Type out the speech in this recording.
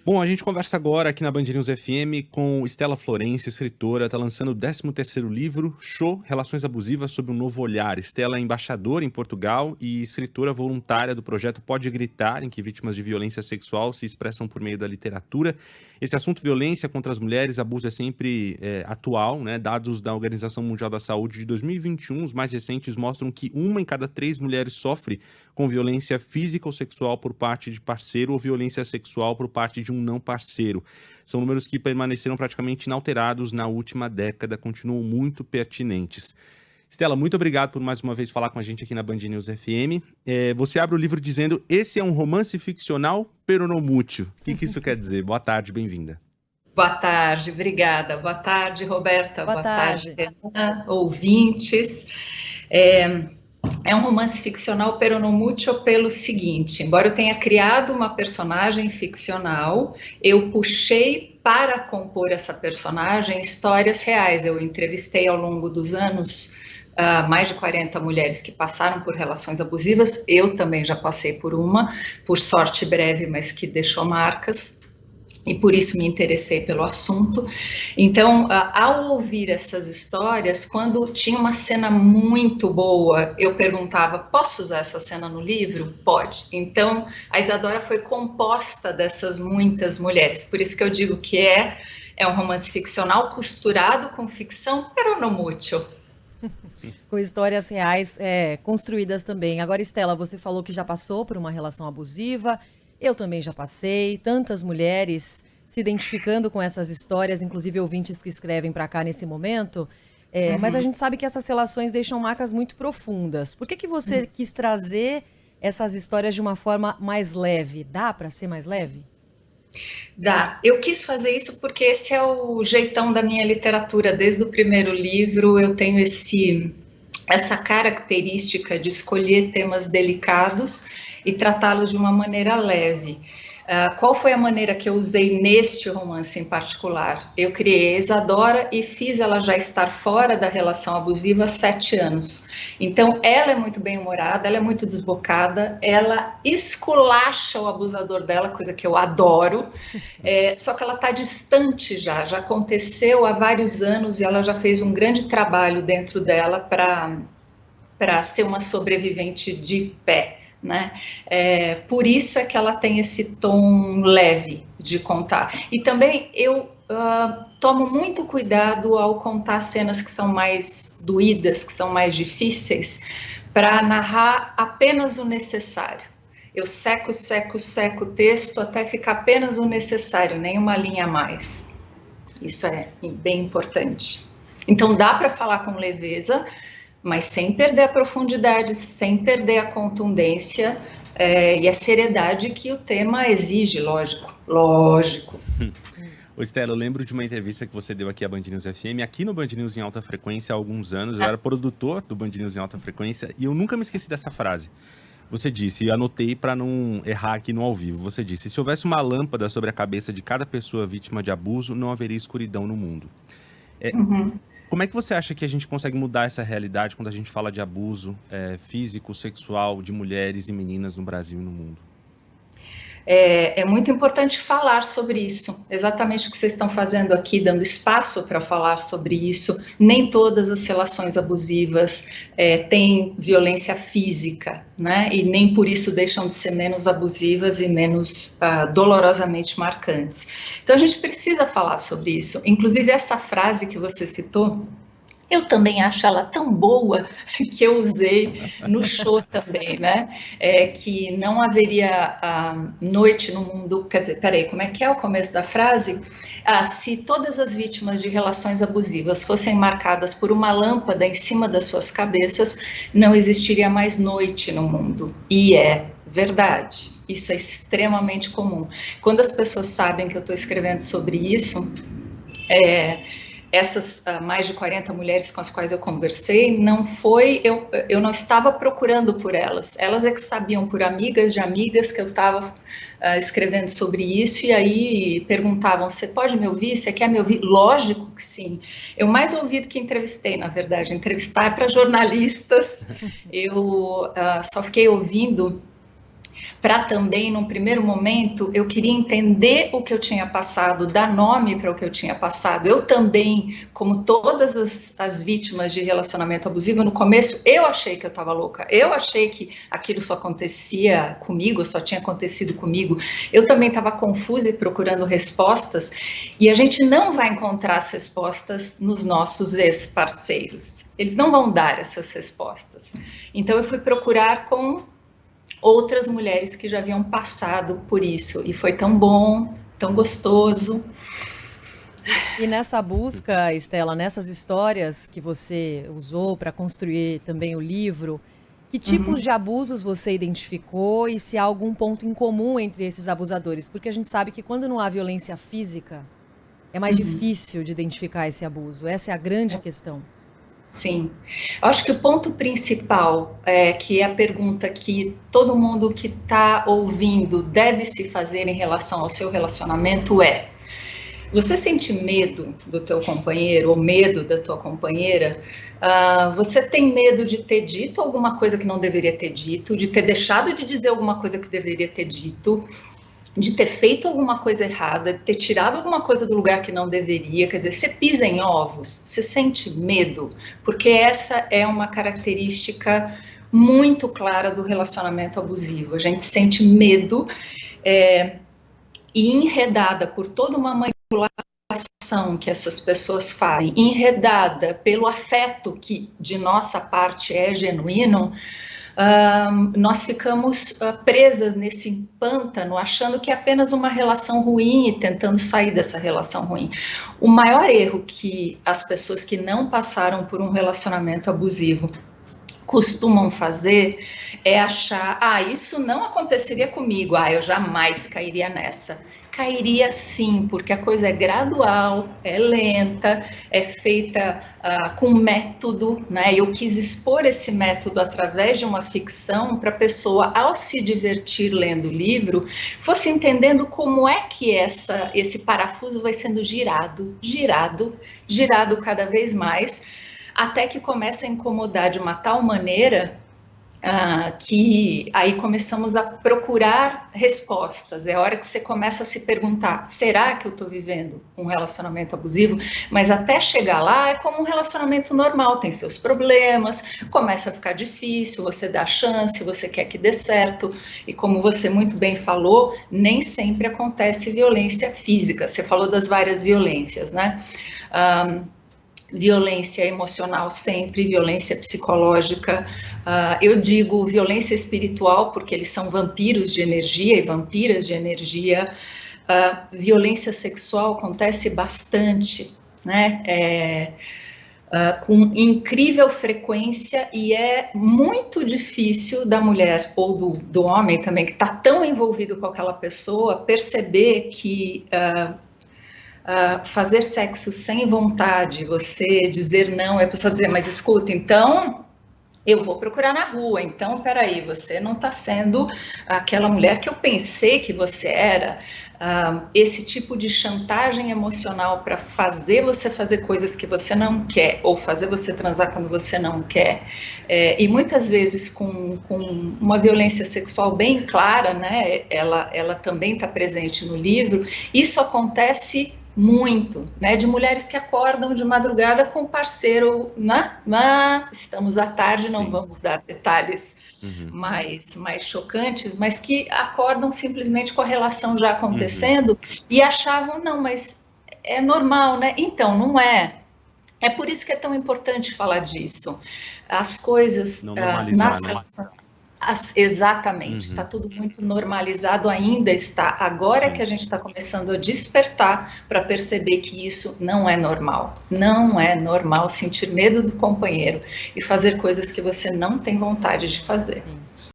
Bom, a gente conversa agora aqui na Band News FM com Stella Florencio, escritora, está lançando o 13º livro, Show, Relações Abusivas sob um Novo Olhar. Stella é embaixadora em Portugal e escritora voluntária do projeto Pode Gritar, em que vítimas de violência sexual se expressam por meio da literatura. Esse assunto, violência contra as mulheres, abuso, é sempre atual, né? Dados da Organização Mundial da Saúde de 2021, os mais recentes, mostram que 1 em cada 3 mulheres sofre com violência física ou sexual por parte de parceiro ou violência sexual por parte de um não parceiro. São números que permaneceram praticamente inalterados na última década, continuam muito pertinentes. Stella, muito obrigado por mais uma vez falar com a gente aqui na Band News FM. Você abre o livro dizendo: esse é um romance ficcional peronomútil. O que isso quer dizer? Boa tarde, bem-vinda. Boa tarde, obrigada. Boa tarde, Roberta. Boa tarde, Ana, ouvintes. É um romance ficcional peronomútil pelo seguinte: embora eu tenha criado uma personagem ficcional, eu puxei para compor essa personagem histórias reais. Eu entrevistei ao longo dos anos mais de 40 mulheres que passaram por relações abusivas. Eu também já passei por uma, por sorte breve, mas que deixou marcas. E por isso me interessei pelo assunto. Então, ao ouvir essas histórias, quando tinha uma cena muito boa, eu perguntava: posso usar essa cena no livro? Pode. Então, a Isadora foi composta dessas muitas mulheres. Por isso que eu digo que é um romance ficcional costurado com ficção peronomútil. Com histórias reais construídas também. Agora, Stella, você falou que já passou por uma relação abusiva. Eu também já passei, tantas mulheres se identificando com essas histórias, inclusive ouvintes que escrevem para cá nesse momento. Mas a gente sabe que essas relações deixam marcas muito profundas. Por que você quis trazer essas histórias de uma forma mais leve? Dá para ser mais leve? Dá. Eu quis fazer isso porque esse é o jeitão da minha literatura. Desde o primeiro livro eu tenho essa característica de escolher temas delicados e tratá-los de uma maneira leve. Qual foi a maneira que eu usei neste romance em particular? Eu criei a Isadora e fiz ela já estar fora da relação abusiva há 7 anos. Então, ela é muito bem-humorada, ela é muito desbocada, ela esculacha o abusador dela, coisa que eu adoro, só que ela está distante já aconteceu há vários anos e ela já fez um grande trabalho dentro dela para ser uma sobrevivente de pé. Né? Por isso é que ela tem esse tom leve de contar. E também eu tomo muito cuidado ao contar cenas que são mais doídas, que são mais difíceis, para narrar apenas o necessário. Eu seco o texto até ficar apenas o necessário, nem uma linha a mais. Isso é bem importante. Então dá para falar com leveza, mas sem perder a profundidade, sem perder a contundência e a seriedade que o tema exige, lógico. Ô Stella, eu lembro de uma entrevista que você deu aqui à Band News FM, aqui no Band News em Alta Frequência há alguns anos. Eu era produtor do Band News em Alta Frequência e eu nunca me esqueci dessa frase. Você disse, e anotei para não errar aqui no ao vivo, você disse: se houvesse uma lâmpada sobre a cabeça de cada pessoa vítima de abuso, não haveria escuridão no mundo. Como é que você acha que a gente consegue mudar essa realidade quando a gente fala de abuso físico, sexual de mulheres e meninas no Brasil e no mundo? É muito importante falar sobre isso, exatamente o que vocês estão fazendo aqui, dando espaço para falar sobre isso. Nem todas as relações abusivas têm violência física, né? E nem por isso deixam de ser menos abusivas e menos dolorosamente marcantes. Então a gente precisa falar sobre isso. Inclusive essa frase que você citou, eu também acho ela tão boa que eu usei no show também, né? Que não haveria noite no mundo. Quer dizer, peraí, como é que é o começo da frase? Se todas as vítimas de relações abusivas fossem marcadas por uma lâmpada em cima das suas cabeças, não existiria mais noite no mundo. E é verdade. Isso é extremamente comum. Quando as pessoas sabem que eu estou escrevendo sobre isso, essas mais de 40 mulheres com as quais eu conversei, eu não estava procurando por elas é que sabiam por amigas de amigas que eu estava escrevendo sobre isso, e aí perguntavam: você pode me ouvir? Você quer me ouvir? Lógico que sim. Eu mais ouvi do que entrevistei, na verdade. Entrevistar é para jornalistas. Eu só fiquei ouvindo para também, num primeiro momento, eu queria entender o que eu tinha passado, dar nome para o que eu tinha passado. Eu também, como todas as vítimas de relacionamento abusivo, no começo eu achei que eu estava louca, eu achei que aquilo só acontecia comigo, só tinha acontecido comigo. Eu também estava confusa e procurando respostas, e a gente não vai encontrar as respostas nos nossos ex-parceiros. Eles não vão dar essas respostas. Então eu fui procurar com outras mulheres que já haviam passado por isso, e foi tão bom, tão gostoso. E nessa busca, Estela, nessas histórias que você usou para construir também o livro, que tipos de abusos você identificou e se há algum ponto em comum entre esses abusadores? Porque a gente sabe que quando não há violência física, é mais difícil de identificar esse abuso. Essa é a grande questão. Sim, eu acho que o ponto principal, que é a pergunta que todo mundo que está ouvindo deve se fazer em relação ao seu relacionamento é: você sente medo do teu companheiro ou medo da tua companheira? Você tem medo de ter dito alguma coisa que não deveria ter dito, de ter deixado de dizer alguma coisa que deveria ter dito, de ter feito alguma coisa errada, de ter tirado alguma coisa do lugar que não deveria? Quer dizer, você pisa em ovos, você sente medo, porque essa é uma característica muito clara do relacionamento abusivo. A gente sente medo e enredada por toda uma manipulação que essas pessoas fazem, enredada pelo afeto que de nossa parte é genuíno, nós ficamos presas nesse pântano, achando que é apenas uma relação ruim e tentando sair dessa relação ruim. O maior erro que as pessoas que não passaram por um relacionamento abusivo costumam fazer é achar: isso não aconteceria comigo, eu jamais cairia nessa. Cairia sim, porque a coisa é gradual, é lenta, é feita com método, né? Eu quis expor esse método através de uma ficção para a pessoa, ao se divertir lendo o livro, fosse entendendo como é que esse parafuso vai sendo girado cada vez mais, até que começa a incomodar de uma tal maneira que aí começamos a procurar respostas. É a hora que você começa a se perguntar: será que eu estou vivendo um relacionamento abusivo? Mas até chegar lá é como um relacionamento normal, tem seus problemas, começa a ficar difícil, você dá chance, você quer que dê certo, e como você muito bem falou, nem sempre acontece violência física. Você falou das várias violências, né? Violência emocional sempre, violência psicológica, eu digo violência espiritual porque eles são vampiros de energia e vampiras de energia. Violência sexual acontece bastante, né? Com incrível frequência, e é muito difícil da mulher ou do homem também, que está tão envolvido com aquela pessoa, perceber que fazer sexo sem vontade, você dizer não, e a pessoa dizer: mas escuta, então eu vou procurar na rua, então peraí, você não está sendo aquela mulher que eu pensei que você era. Esse tipo de chantagem emocional para fazer você fazer coisas que você não quer, ou fazer você transar quando você não quer, e muitas vezes com uma violência sexual bem clara, né? Ela também está presente no livro. Isso acontece muito, né, de mulheres que acordam de madrugada com o parceiro, né? Estamos à tarde, não vamos dar detalhes mais chocantes, mas que acordam simplesmente com a relação já acontecendo e achavam: não, mas é normal, né? Então, não é. É por isso que é tão importante falar disso. As coisas não normalizar, nas relações... Exatamente, está tudo muito normalizado, ainda está. Agora que a gente está começando a despertar para perceber que isso não é normal. Não é normal sentir medo do companheiro e fazer coisas que você não tem vontade de fazer. Sim.